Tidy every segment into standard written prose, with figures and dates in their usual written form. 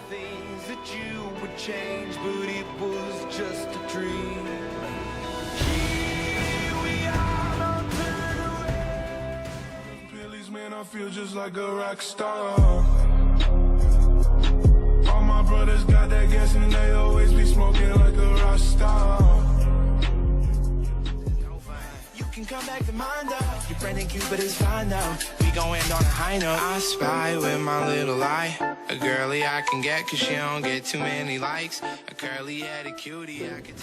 things that you would change, but it was just a dream. Here we are, don't turn away. Billy's, man, I feel just like a rock star. All my brothers got that gas and they always be smoking like a rock star. You can come back to mine though. Your friend ain't cute, but it's fine though. We gon' end on a high note. I spy with my little eye. A girly I can get cause she don't get too many likes. A curly-headed cutie I could...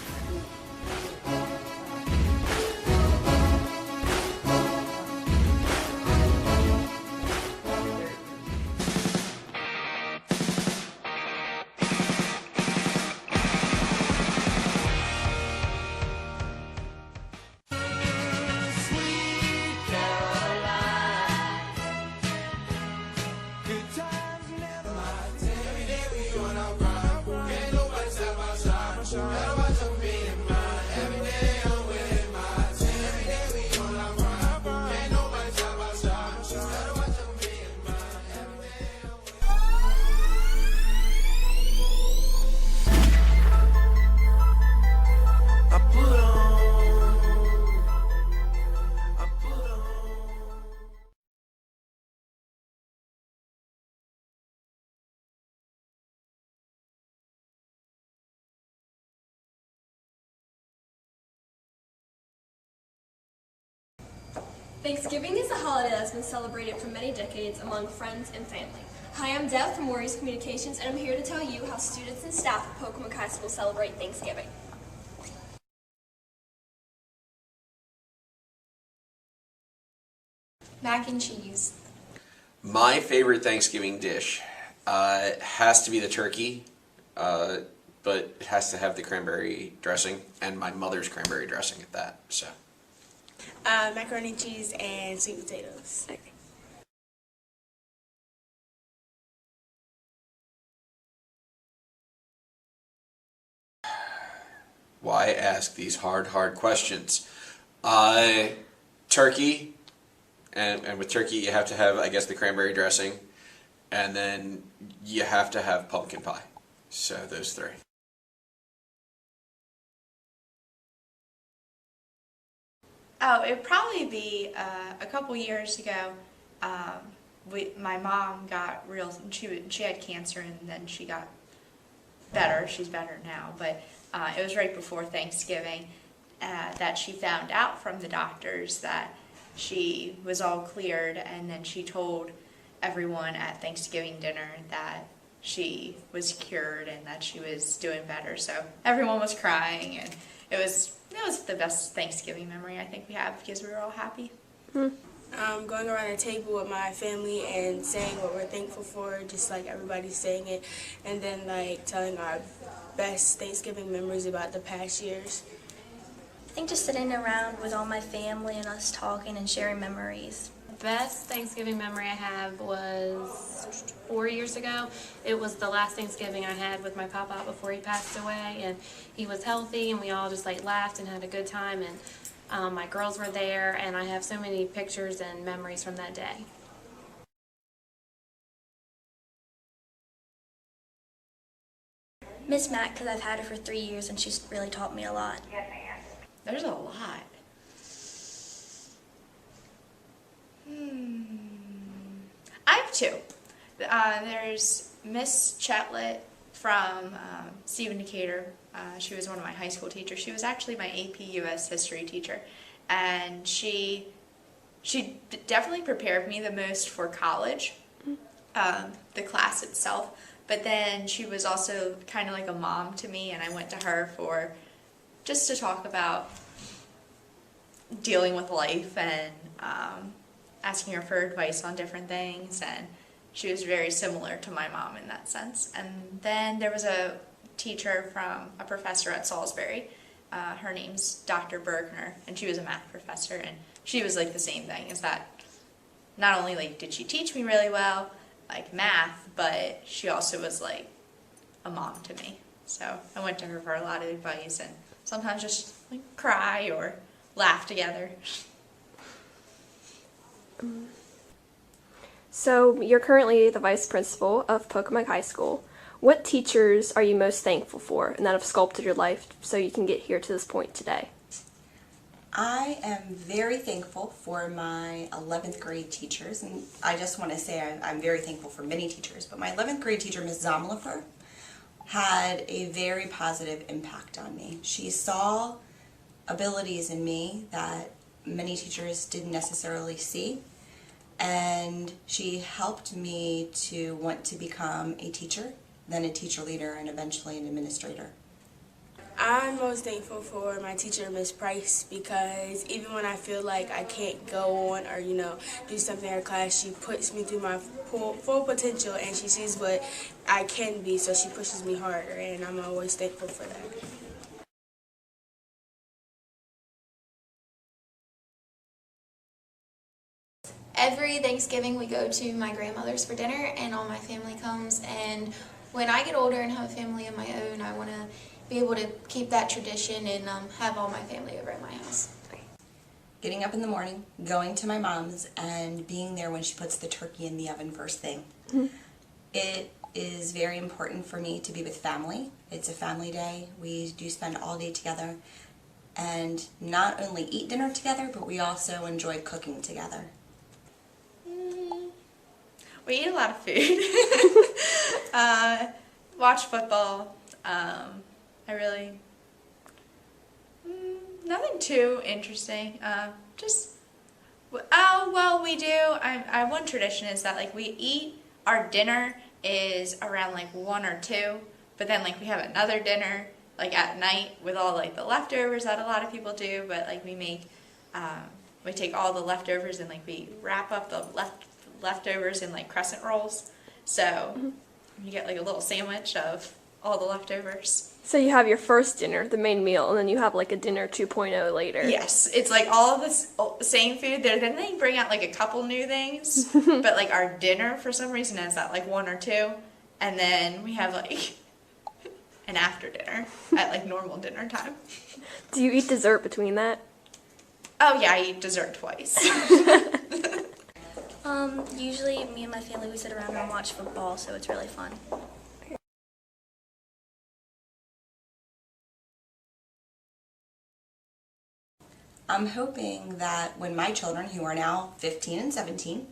Thanksgiving is a holiday that's been celebrated for many decades among friends and family. Hi, I'm Deb from Maurice Communications, and I'm here to tell you how students and staff at Pocomoke High School celebrate Thanksgiving. Mac and cheese. My favorite Thanksgiving dish has to be the turkey, but it has to have the cranberry dressing, and my mother's cranberry dressing at that. So. Macaroni and cheese and sweet potatoes. Okay. Why ask these hard questions? Turkey, and with turkey you have to have, I guess, the cranberry dressing, and then you have to have pumpkin pie. So those three. Oh, it'd probably be a couple years ago. My mom got she had cancer and then she got better. She's better now, but it was right before Thanksgiving that she found out from the doctors that she was all cleared, and then she told everyone at Thanksgiving dinner that she was cured and that she was doing better. So everyone was crying, and it was the best Thanksgiving memory I think we have because we were all happy. Going around a table with my family and saying what we're thankful for, just like everybody's saying it, and then like telling our best Thanksgiving memories about the past years. I think just sitting around with all my family and us talking and sharing memories. The best Thanksgiving memory I have was 4 years ago. It was the last Thanksgiving I had with my papa before he passed away, and he was healthy, and we all just like laughed and had a good time, and my girls were there, and I have so many pictures and memories from that day. Miss Mac, because I've had her for 3 years and she's really taught me a lot. There's a lot. I have two. There's Miss Chetlet from Stephen Decatur. She was one of my high school teachers. She was actually my AP US history teacher, and she definitely prepared me the most for college, the class itself. But then she was also kind of like a mom to me, and I went to her for just to talk about dealing with life and asking her for advice on different things, and she was very similar to my mom in that sense. And then there was a teacher from a professor at Salisbury. Her name's Dr. Bergner, and she was a math professor, and she was like the same thing, is that not only like did she teach me really well, like math, but she also was like a mom to me. So I went to her for a lot of advice, and sometimes just like cry or laugh together. So you're currently the vice principal of Pocomoke High School. What teachers are you most thankful for and that have sculpted your life so you can get here to this point today? I am very thankful for my 11th grade teachers, and I just want to say I'm very thankful for many teachers, but my 11th grade teacher, Ms. Zomlifer, had a very positive impact on me. She saw abilities in me that many teachers didn't necessarily see, and she helped me to want to become a teacher, then a teacher leader, and eventually an administrator. I'm most thankful for my teacher, Miss Price, because even when I feel like I can't go on or, do something in her class, she puts me through my full potential, and she sees what I can be, so she pushes me harder, and I'm always thankful for that. Every Thanksgiving we go to my grandmother's for dinner and all my family comes, and when I get older and have a family of my own, I want to be able to keep that tradition and have all my family over at my house. Getting up in the morning, going to my mom's, and being there when she puts the turkey in the oven first thing. Mm-hmm. It is very important for me to be with family. It's a family day. We do spend all day together and not only eat dinner together, but we also enjoy cooking together. We eat a lot of food. Watch football. Nothing too interesting. We do. One tradition is that we eat, our dinner is around 1 or 2, but then we have another dinner at night with all the leftovers that a lot of people do, but we take all the leftovers and we wrap up the leftovers in crescent rolls, so you get a little sandwich of all the leftovers. So you have your first dinner, the main meal, and then you have a dinner 2.0 later. Yes, it's all of this same food there. Then they bring out a couple new things, but our dinner for some reason is at 1 or 2, and then we have an after dinner at normal dinner time. Do you eat dessert between that? Oh yeah, I eat dessert twice. Usually me and my family, we sit around and watch football, so it's really fun. I'm hoping that when my children, who are now 15 and 17,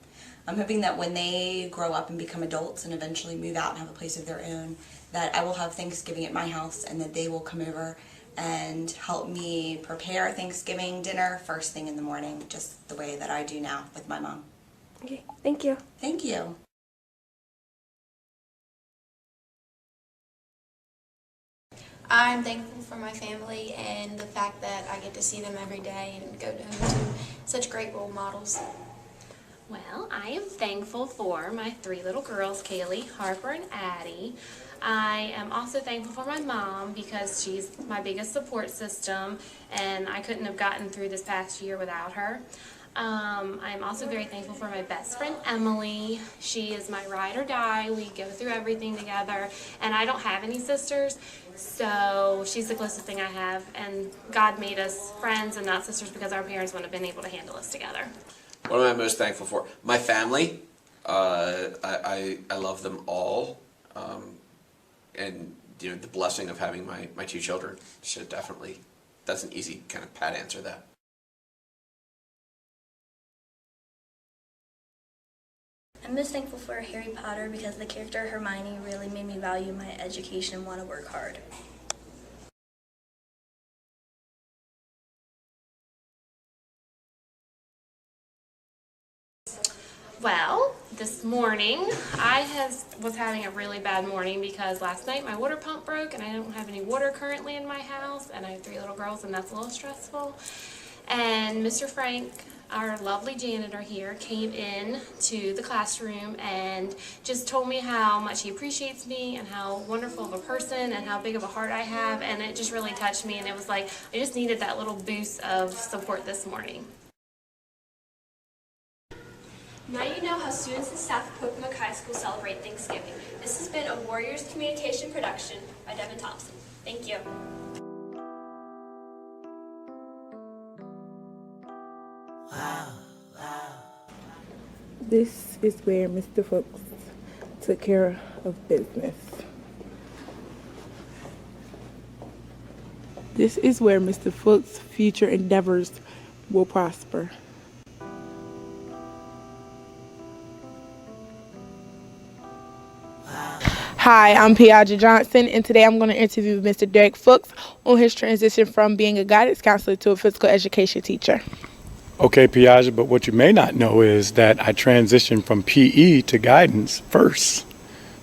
I'm hoping that when they grow up and become adults and eventually move out and have a place of their own, that I will have Thanksgiving at my house and that they will come over and help me prepare Thanksgiving dinner first thing in the morning, just the way that I do now with my mom. Okay, thank you. Thank you. I'm thankful for my family and the fact that I get to see them every day and go home to such great role models. Well, I am thankful for my 3 little girls, Kaylee, Harper, and Addie. I am also thankful for my mom because she's my biggest support system, and I couldn't have gotten through this past year without her. I'm also very thankful for my best friend, Emily. She is my ride or die. We go through everything together, and I don't have any sisters, so she's the closest thing I have, and God made us friends and not sisters because our parents wouldn't have been able to handle us together. What am I most thankful for? My family. I love them all, and the blessing of having my 2 children. So definitely, that's an easy kind of pat answer. That. I'm most thankful for Harry Potter because the character Hermione really made me value my education and want to work hard. Well, this morning I was having a really bad morning because last night my water pump broke and I don't have any water currently in my house, and I have 3 little girls and that's a little stressful. And Mr. Frank, our lovely janitor here, came in to the classroom and just told me how much he appreciates me and how wonderful of a person and how big of a heart I have, and it just really touched me, and it was I just needed that little boost of support this morning. Now you know how students and staff of Pocomoke High School celebrate Thanksgiving. This has been a Warriors Communication production by Devin Thompson. Thank you. This is where Mr. Fuchs took care of business. This is where Mr. Foot's future endeavors will prosper. Hi, I'm Piaja Johnson, and today I'm going to interview Mr. Derek Fuchs on his transition from being a guidance counselor to a physical education teacher. Okay, Piaja, but what you may not know is that I transitioned from PE to guidance first.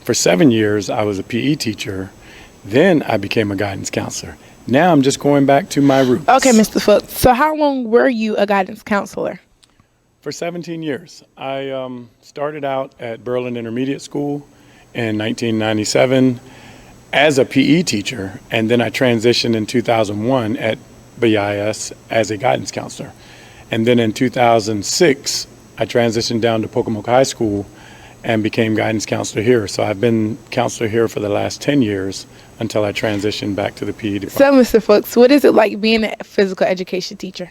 For 7 years, I was a PE teacher. Then I became a guidance counselor. Now I'm just going back to my roots. Okay, Mr. Fuchs, so how long were you a guidance counselor? For 17 years. I started out at Berlin Intermediate School in 1997 as a PE teacher, and then I transitioned in 2001 at BIS as a guidance counselor. And then in 2006, I transitioned down to Pocomoke High School and became guidance counselor here. So I've been counselor here for the last 10 years until I transitioned back to the PE department. So, Mr. Fuchs, what is it like being a physical education teacher?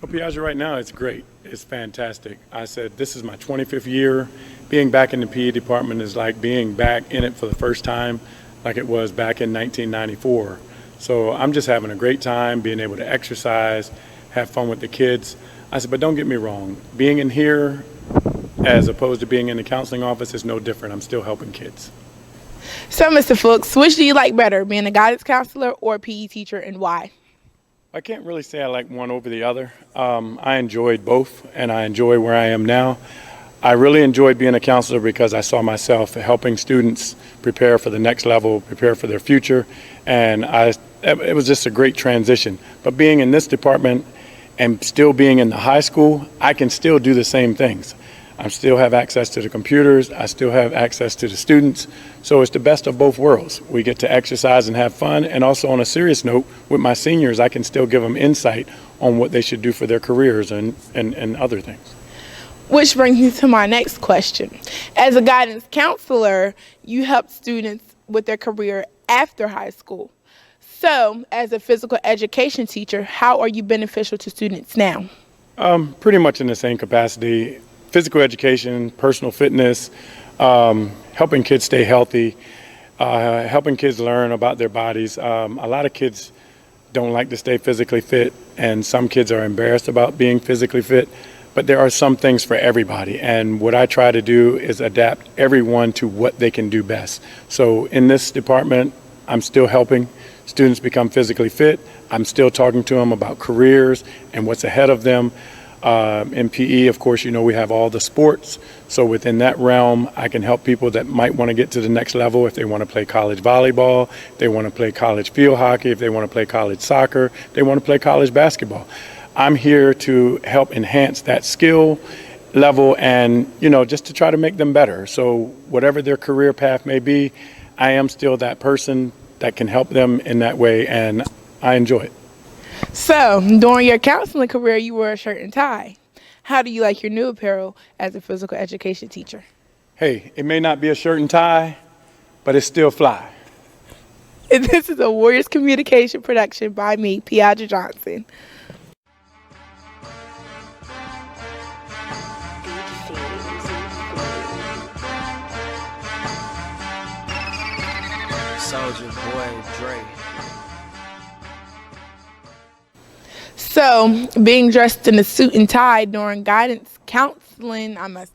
Well, Piaja, right now it's great. It's fantastic. I said this is my 25th year. Being back in the PE department is like being back in it for the first time, like it was back in 1994. So I'm just having a great time, being able to exercise, have fun with the kids. I said, but don't get me wrong. Being in here as opposed to being in the counseling office is no different. I'm still helping kids. So, Mr. Fuchs, which do you like better, being a guidance counselor or a PE teacher, and why? I can't really say I like one over the other. I enjoyed both, and I enjoy where I am now. I really enjoyed being a counselor because I saw myself helping students prepare for the next level, prepare for their future, and it was just a great transition. But being in this department and still being in the high school, I can still do the same things. I still have access to the computers, I still have access to the students, so it's the best of both worlds. We get to exercise and have fun, and also on a serious note, with my seniors, I can still give them insight on what they should do for their careers and other things. Which brings me to my next question. As a guidance counselor, you help students with their career after high school. So, as a physical education teacher, how are you beneficial to students now? Pretty much in the same capacity. Physical education, personal fitness, helping kids stay healthy, helping kids learn about their bodies. A lot of kids don't like to stay physically fit, and some kids are embarrassed about being physically fit. But there are some things for everybody, and what I try to do is adapt everyone to what they can do best. So in this department, I'm still helping students become physically fit. I'm still talking to them about careers and what's ahead of them. In PE, of course, you know, we have all the sports. So within that realm, I can help people that might want to get to the next level if they want to play college volleyball, they want to play college field hockey, if they want to play college soccer, they want to play college basketball. I'm here to help enhance that skill level and, you know, just to try to make them better. So whatever their career path may be, I am still that person that can help them in that way, and I enjoy it. So, during your counseling career, you wore a shirt and tie. How do you like your new apparel as a physical education teacher? Hey, it may not be a shirt and tie, but it's still fly. This is a Warriors Communication production by me, Piaja Johnson. Soldier Boy Dre. So, being dressed in a suit and tie during guidance counseling, I messed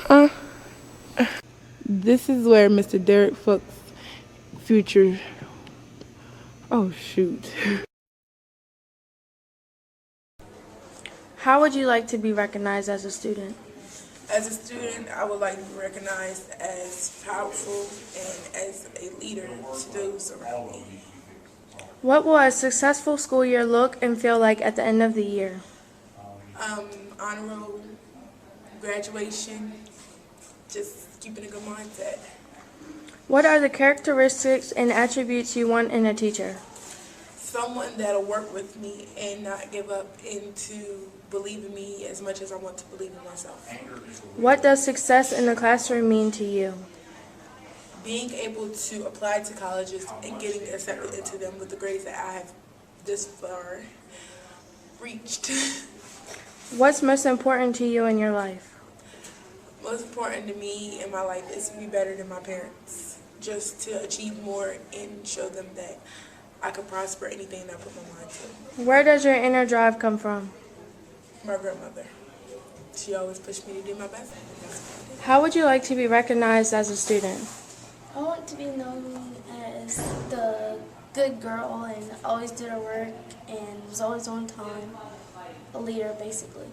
up. This is where Mr. Derek Fuchs' future. Oh, shoot. How would you like to be recognized as a student? As a student, I would like to be recognized as powerful and as a leader to those around me. What will a successful school year look and feel like at the end of the year? Honor roll, graduation, just keeping a good mindset. What are the characteristics and attributes you want in a teacher? Someone that'll work with me and not give up and to believe in me as much as I want to believe in myself. What does success in the classroom mean to you? Being able to apply to colleges and getting accepted into them with the grades that I have this far reached. What's most important to you in your life? Most important to me in my life is to be better than my parents. just to achieve more and show them that I could prosper anything that I put my mind to. Where does your inner drive come from? My grandmother. She always pushed me to do my best. How would you like to be recognized as a student? I want to be known as the good girl and always did her work and was always on time. A leader, basically.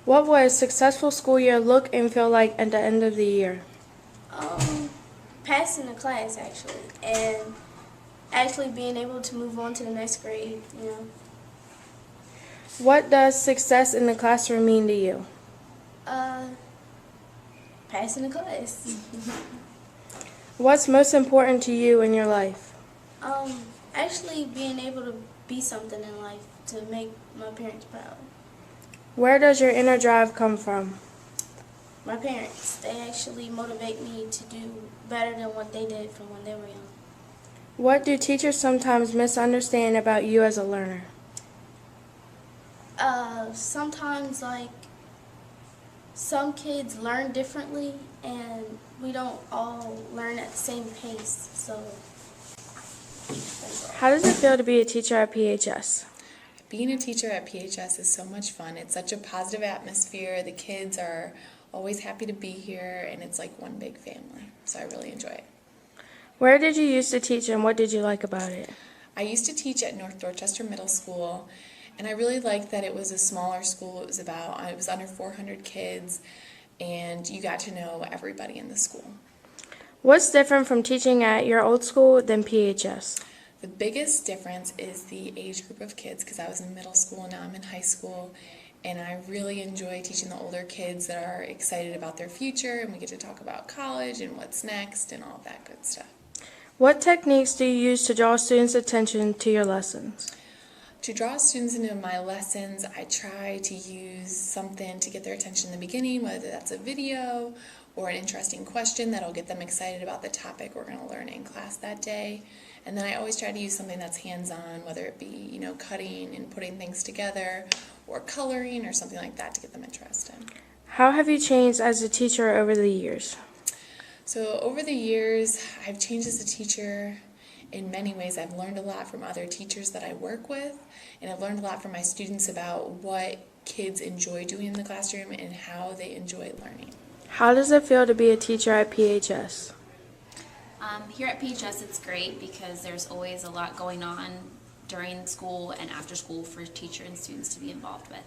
What would a successful school year look and feel like at the end of the year? Passing the class, actually, and actually being able to move on to the next grade, you know. What does success in the classroom mean to you? Passing the class. What's most important to you in your life? Actually being able to be something in life to make my parents proud. Where does your inner drive come from? My parents, they actually motivate me to do better than what they did from when they were young. What do teachers sometimes misunderstand about you as a learner? Sometimes, like, some kids learn differently, and we don't all learn at the same pace, so that's all. How does it feel to be a teacher at PHS? Being a teacher at PHS is so much fun. It's such a positive atmosphere. The kids are always happy to be here, and it's like one big family, so I really enjoy it. Where did you used to teach and what did you like about it? I used to teach at North Dorchester Middle School, and I really liked that it was a smaller school. It was under 400 kids, and you got to know everybody in the school. What's different from teaching at your old school than PHS? The biggest difference is the age group of kids, because I was in middle school and now I'm in high school, and I really enjoy teaching the older kids that are excited about their future, and we get to talk about college and what's next and all of that good stuff. What techniques do you use to draw students' attention to your lessons? To draw students into my lessons, I try to use something to get their attention in the beginning, whether that's a video or an interesting question that'll get them excited about the topic we're going to learn in class that day. And then I always try to use something that's hands-on, whether it be, cutting and putting things together or coloring or something like that to get them interested. How have you changed as a teacher over the years? So over the years, I've changed as a teacher in many ways. I've learned a lot from other teachers that I work with, and I've learned a lot from my students about what kids enjoy doing in the classroom and how they enjoy learning. How does it feel to be a teacher at PHS? Here at PHS it's great because there's always a lot going on during school and after school for teachers and students to be involved with.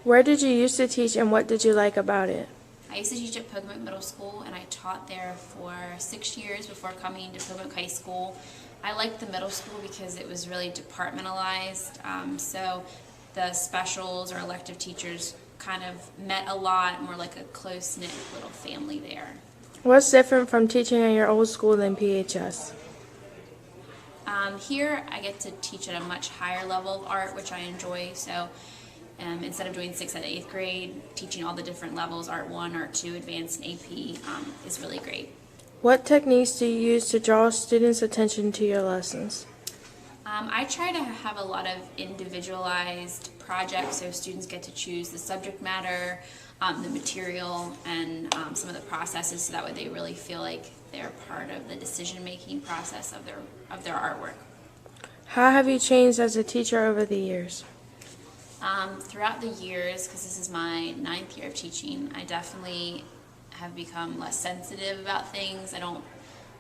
Where did you used to teach and what did you like about it? I used to teach at Pocomoke Middle School, and I taught there for 6 years before coming to Pocomoke High School. I liked the middle school because it was really departmentalized, so the specials or elective teachers kind of met a lot, more like a close-knit little family there. What's different from teaching at your old school than PHS? Here I get to teach at a much higher level of art, which I enjoy, so instead of doing 6th and 8th grade, teaching all the different levels, Art 1, Art 2, Advanced, and AP, is really great. What techniques do you use to draw students' attention to your lessons? I try to have a lot of individualized projects, so students get to choose the subject matter, the material, and some of the processes, so that way they really feel like they're part of the decision-making process of their artwork. How have you changed as a teacher over the years? Throughout the years, because this is my 9th year of teaching, I definitely have become less sensitive about things. I don't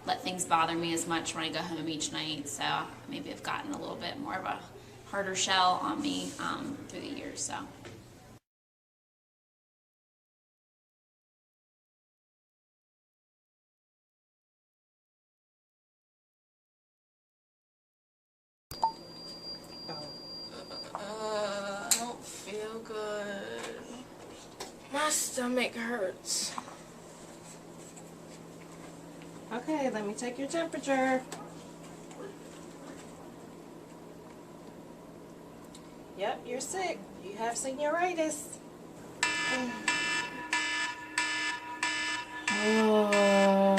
let things bother me as much when I go home each night, so maybe I've gotten a little bit more of a harder shell on me through the years. So. I don't feel good. My stomach hurts. Okay, let me take your temperature. Yep, you're sick. You have senioritis. Oh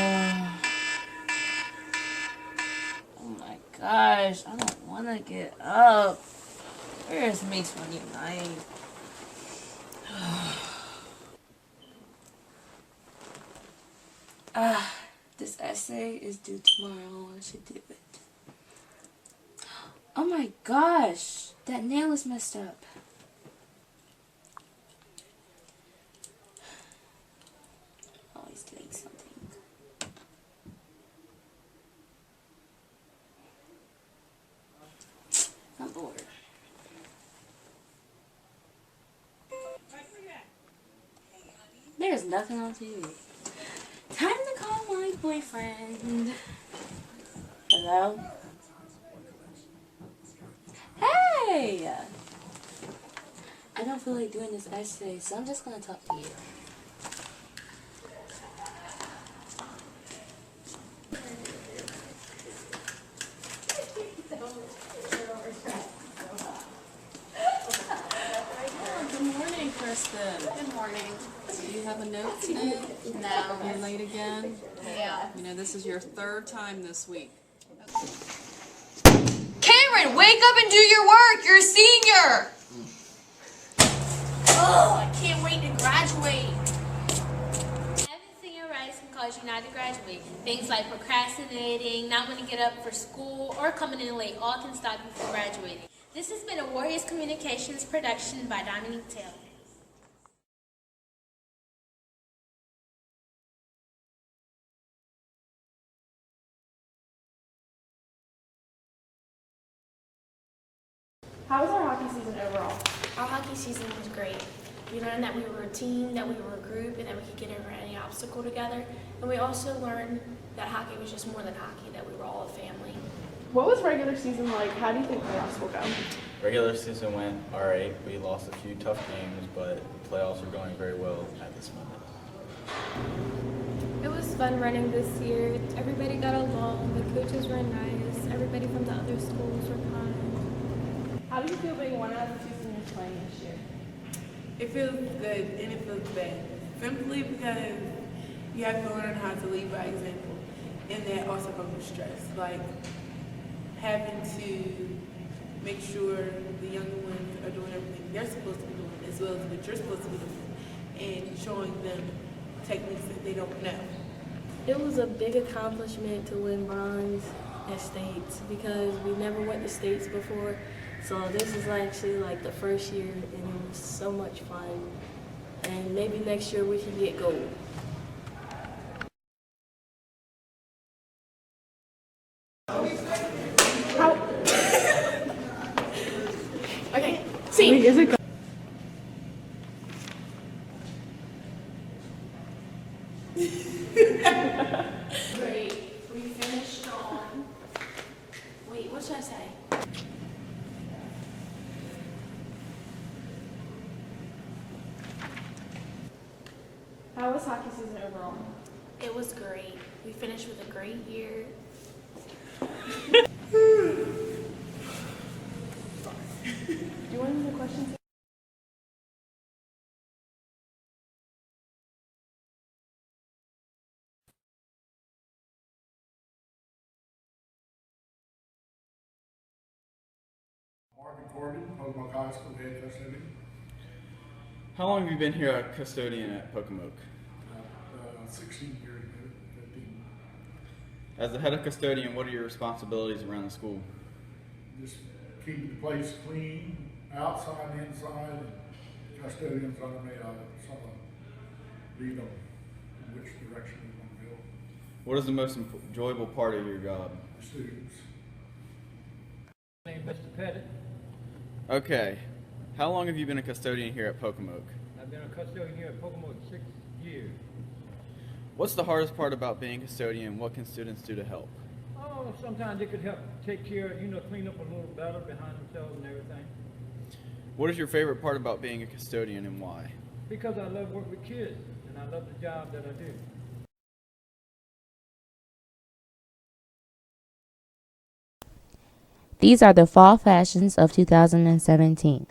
my gosh, I don't want to get up. Where's me 29? This essay is due tomorrow. I should do it. Oh my gosh, that nail is messed up. Always doing something. I'm bored. There's nothing on TV. Time to call my boyfriend. Hello? Hey! I don't feel like doing this essay, so I'm just gonna talk to you. Good morning, Kristen. Good morning. Do you have a note today? No. You're late again? Yeah. You know, this is your third time this week. Cameron, wake up and do your work. You're a senior. Oh, I can't wait to graduate. Having senior rights can cause you not to graduate. Things like procrastinating, not wanting to get up for school, or coming in late all can stop you from graduating. This has been a Warriors Communications production by Dominique Taylor. How was our hockey season overall? Our hockey season was great. We learned that we were a team, that we were a group, and that we could get over any obstacle together. And we also learned that hockey was just more than hockey, that we were all a family. What was regular season like? How do you think playoffs will go? Regular season went alright. We lost a few tough games, but playoffs are going very well at this moment. It was fun running this year. Everybody got along. The coaches were nice. Everybody from the other schools were kind. How do you feel being one out of the two seniors playing this year? It feels good and it feels bad. Simply because you have to learn how to lead by example. And that also comes with stress. Like having to make sure the younger ones are doing everything they're supposed to be doing as well as what you're supposed to be doing. And showing them techniques that they don't know. It was a big accomplishment to win bronze at states because we never went to states before. So this is actually like the first year and it was so much fun. And maybe next year we can get gold. Okay, see. Is it Great. We finished on. Wait, what should I say? How was hockey season overall? It was great. We finished with a great year. Do you want any more questions? Marvin Corbin, Pocomoke High School head custodian. How long have you been here a custodian at Pocomoke? 16 years, 15. As the head of custodian, what are your responsibilities around the school? Just keeping the place clean, outside and inside, and custodians under me, sort of lead them in which direction we want to go. What is the most enjoyable part of your job? The students. My name is Mr. Pettit. Okay. How long have you been a custodian here at Pocomoke? I've been a custodian here at Pocomoke 6 years. What's the hardest part about being a custodian? What can students do to help? Oh, sometimes they could help take care, clean up a little better behind themselves and everything. What is your favorite part about being a custodian and why? Because I love working with kids and I love the job that I do. These are the fall fashions of 2017.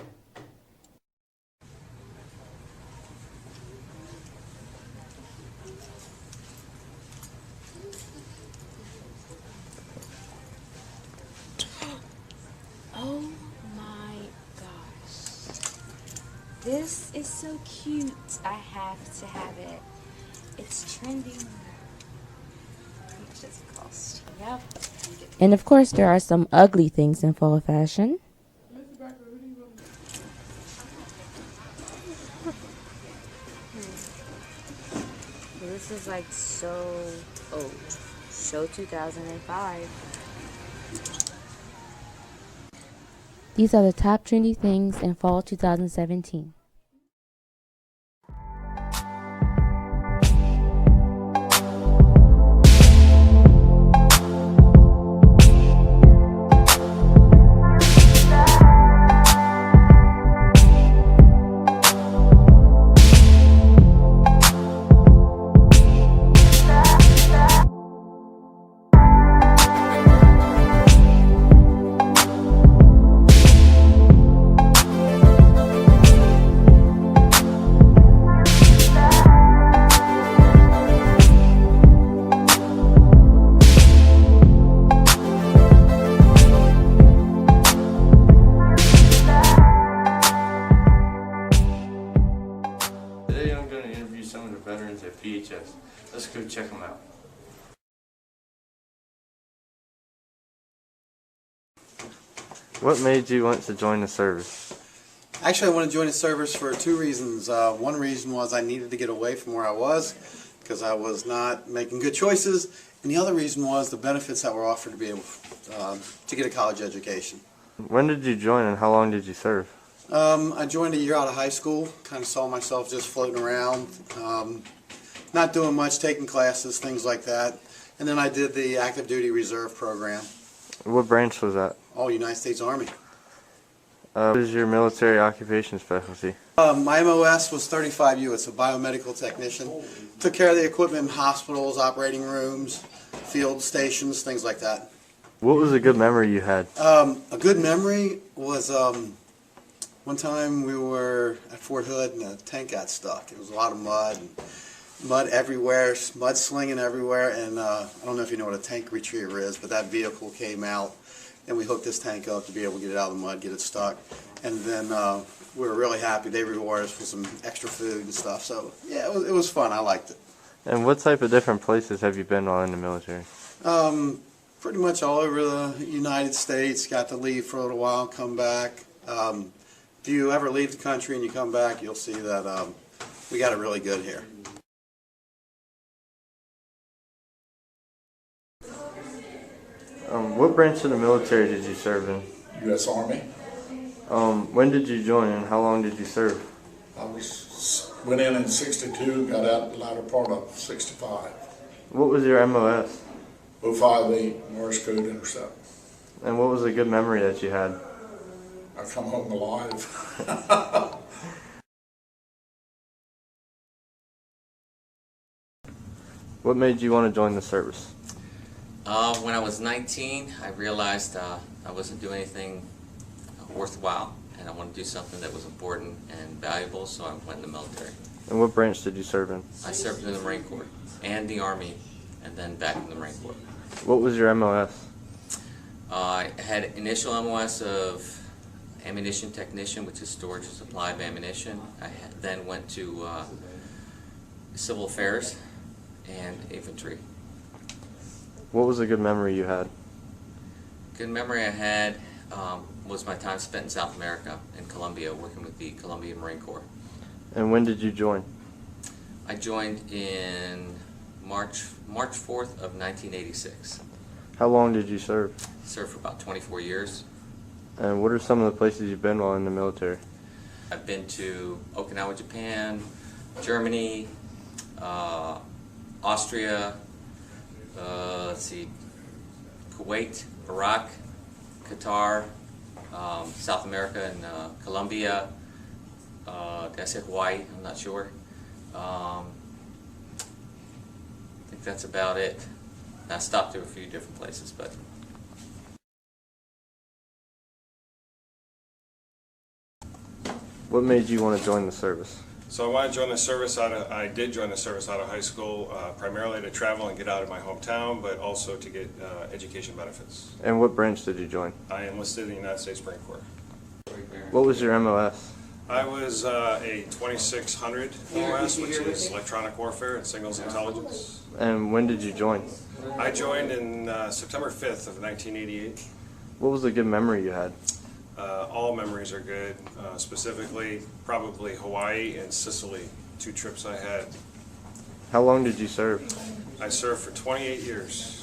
Oh my gosh. This is so cute. I have to have it. It's trending. much does it cost? Yep. And of course, there are some ugly things in fall fashion. This is like so old. Show 2005. These are the top trendy things in fall 2017. Today I'm going to interview some of the veterans at PHS. Let's go check them out. What made you want to join the service? Actually, I wanted to join the service for two reasons. One reason was I needed to get away from where I was because I was not making good choices, and the other reason was the benefits that were offered to be able to get a college education. When did you join and how long did you serve? I joined a year out of high school, kind of saw myself just floating around, not doing much, taking classes, things like that, and then I did the active duty reserve program. What branch was that? All United States Army. What is your military occupation specialty? My MOS was 35U. It's a biomedical technician. Took care of the equipment in hospitals, operating rooms, field stations, things like that. What was a good memory you had? A good memory was one time we were at Fort Hood and the tank got stuck. It was a lot of mud everywhere, mud slinging everywhere, and I don't know if you know what a tank retriever is, but that vehicle came out and we hooked this tank up to be able to get it out of the mud, get it stuck. And then we were really happy. They rewarded us with some extra food and stuff. So yeah, it was fun. I liked it. And what type of different places have you been while in the military? Pretty much all over the United States. Got to leave for a little while, come back. If you ever leave the country and you come back, you'll see that we got it really good here. What branch of the military did you serve in? U.S. Army. When did you join and how long did you serve? I went in 62, got out the latter part of 65. What was your MOS? 058 Morse Code Intercept. And what was a good memory that you had? I come home alive. What made you want to join the service? When I was 19, I realized I wasn't doing anything worthwhile, and I wanted to do something that was important and valuable, so I went in the military. And what branch did you serve in? I served in the Marine Corps and the Army, and then back in the Marine Corps. What was your MOS? I had initial MOS of ammunition technician, which is storage and supply of ammunition. Then went to civil affairs and infantry. What was a good memory you had? Good memory I had was my time spent in South America, in Colombia, working with the Colombian Marine Corps. And when did you join? I joined in March 4th of 1986. How long did you serve? Served for about 24 years. And what are some of the places you've been while in the military? I've been to Okinawa, Japan, Germany, Austria, let's see, Kuwait, Iraq, Qatar, South America and Colombia, did I say Hawaii? I'm not sure. I think that's about it. I stopped at a few different places, but. What made you want to join the service? So I wanted to join the service I did join the service out of high school, primarily to travel and get out of my hometown, but also to get education benefits. And what branch did you join? I enlisted in the United States Marine Corps. What was your MOS? I was a 2600 MOS, which is electronic warfare and signals intelligence. And when did you join? I joined in September 5th of 1988. What was a good memory you had? All memories are good, specifically probably Hawaii and Sicily, 2 trips I had. How long did you serve? I served for 28 years.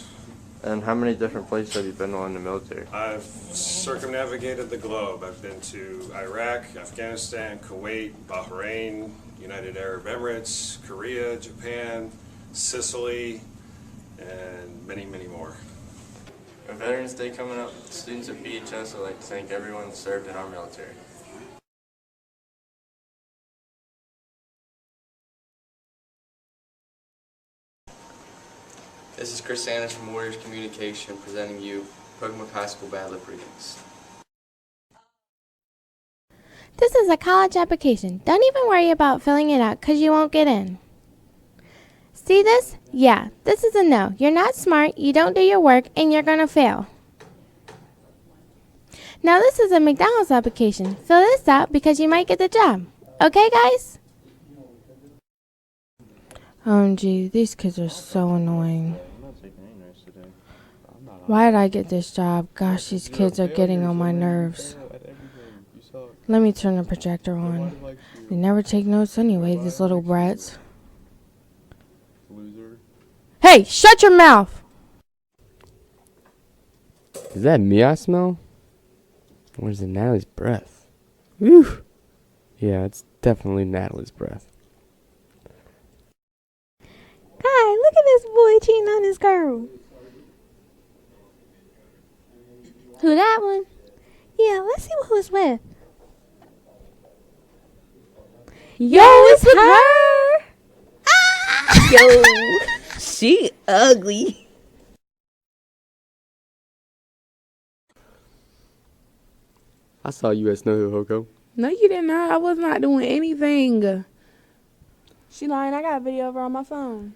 And how many different places have you been on in the military? I've circumnavigated the globe. I've been to Iraq, Afghanistan, Kuwait, Bahrain, United Arab Emirates, Korea, Japan, Sicily, and many, many more. For Veterans Day coming up, students at PHS would like to thank everyone who served in our military. This is Chris Sanders from Warriors Communication presenting you Pocomoke High School Ballot Briefings. This is a college application. Don't even worry about filling it out because you won't get in. See this? Yeah, this is a no. You're not smart, you don't do your work, and you're going to fail. Now this is a McDonald's application. Fill this out because you might get the job. Okay, guys? OMG, these kids are so annoying. Why did I get this job? Gosh, these kids are getting on my nerves. Let me turn the projector on. They never take notes anyway, these little brats. Hey, shut your mouth! Is that me I smell? Or is it Natalie's breath? Whew. Yeah, it's definitely Natalie's breath. Guy, look at this boy cheating on his girl. Who, that one? Yeah, let's see who it's with. Yo, it's with her! Ah! Yo, she ugly. I saw you at Snow Hill, Hoko. No, you did not. I was not doing anything. She lying. I got a video of her on my phone.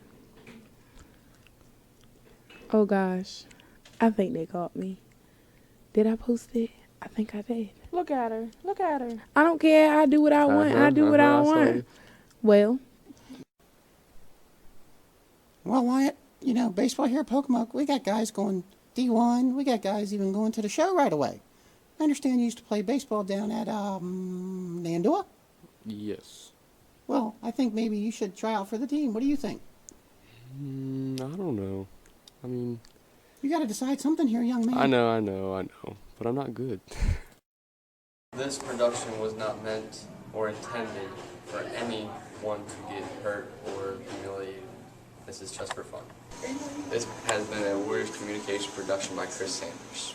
Oh, gosh. I think they caught me. Did I post it? I think I did. Look at her. Look at her. I don't care. I do what I want. I do what I want. Well. Well, Wyatt, you know, baseball here at Pocomoke, we got guys going D1. We got guys even going to the show right away. I understand you used to play baseball down at Nandua? Yes. Well, I think maybe you should try out for the team. What do you think? I don't know. I mean... You got to decide something here, young man. I know. But I'm not good. This production was not meant or intended for anyone to get hurt or humiliated. This is just for fun. This has been a Warriors Communication production by Chris Sanders.